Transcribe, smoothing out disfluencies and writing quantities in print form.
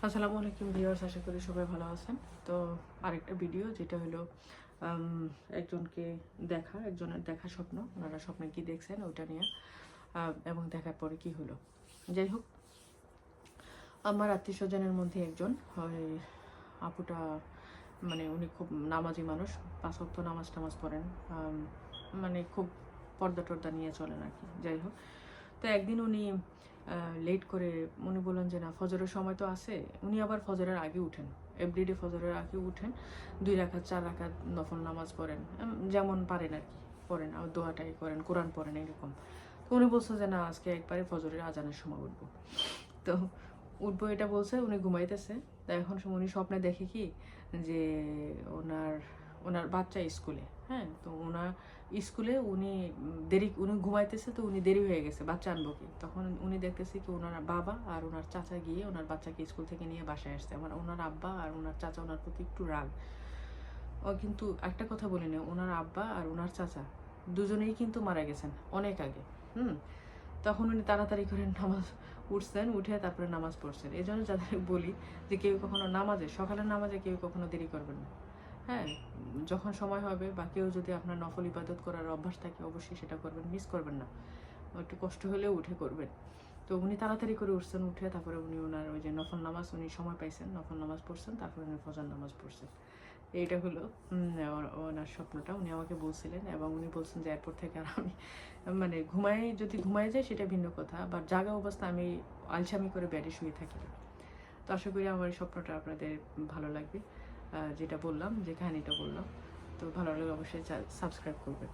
আসসালামু আলাইকুম ভিউয়ার্স, আশা করি সবাই ভালো আছেন। তো আরেকটা ভিডিও যেটা হলো একজনকে একজনের দেখা স্বপ্ন, ওনারা স্বপ্নে কি দেখছেন ওইটা নিয়ে, এবং দেখার পরে কি হলো। যাই হোক, আমার আত্মীয় স্বজনের মধ্যে একজন ওই আপুটা, মানে উনি খুব নামাজি মানুষ, 5 ওয়াক্ত নামাজ টামাজ পড়েন, মানে খুব পর্দা টর্দা নিয়ে চলেন আর কি। যাই হোক, তো একদিন উনি লেট করে উনি বললেন যে না, ফজরের সময় তো আছে। উনি আবার ফজরের আগে উঠেন, এভরিডে ফজরের আগে উঠেন, 2 রাকাত 4 রাকাত নফল নামাজ পড়েন, যেমন পারেন আর কি পড়েন, আর দোয়াটাই করেন, কোরআন পড়েন, এরকম। তো উনি বলছে যে না, আজকে একবারে ফজরের আজানের সময় উঠবো। তো উঠবো এটা বলছে, উনি ঘুমাইতেছে। তা এখন উনি স্বপ্নে দেখে কি যে ওনার ওনার বাচ্চা স্কুলে, হ্যাঁ, তো ওনার স্কুলে উনি ঘুমাইতেছে, তো উনি দেরি হয়ে গেছে, বাচ্চা আনবো কি। তখন উনি দেখতেছে কি ওনার বাবা আর ওনার চাচা গিয়ে ওনার বাচ্চাকে স্কুল থেকে নিয়ে বাসায় আসছে। আমার ওনার আব্বা আর ওনার চাচা ওনার প্রতি একটু রাগ। ও কিন্তু একটা কথা বলি না, ওনার আব্বা আর ওনার চাচা দুজনেই কিন্তু মারা গেছেন অনেক আগে। তখন উনি তাড়াতাড়ি করে নামাজ উঠছেন, উঠে তারপরে নামাজ পড়ছেন। এই জন্য যাদের বলি যে কেউ কখনো সকালের নামাজে কেউ কখনো দেরি করবেন না। হ্যাঁ, যখন সময় হবে বা কেউ যদি আপনার নফল ইবাদত করার অভ্যাস থাকে, অবশ্যই সেটা করবেন, মিস করবেন না। একটু কষ্ট হলেও উঠে করবেন। তো উনি তাড়াতাড়ি করে উঠছেন, উঠে তারপরে উনি ওনার ওই যে নফল নামাজ উনি সময় পাইছেন, নফল নামাজ পড়ছেন, তারপরে উনি ফজর নামাজ পড়ছেন। এইটা হলো ওনার স্বপ্নটা। উনি আমাকে বলছিলেন এবং উনি বলছেন যে এরপর থেকে আর আমি, মানে যদি ঘুমাই যায় সেটা ভিন্ন কথা, বা জাগা অবস্থা আমি আলসামি করে বেডে শুয়ে থাকি না। তো আশা করি আমার এই স্বপ্নটা আপনাদের ভালো লাগবে, যেটা বললাম, যে কাহিনিটা বললাম। তো ভালো লাগলে অবশ্যই সাবস্ক্রাইব করবেন।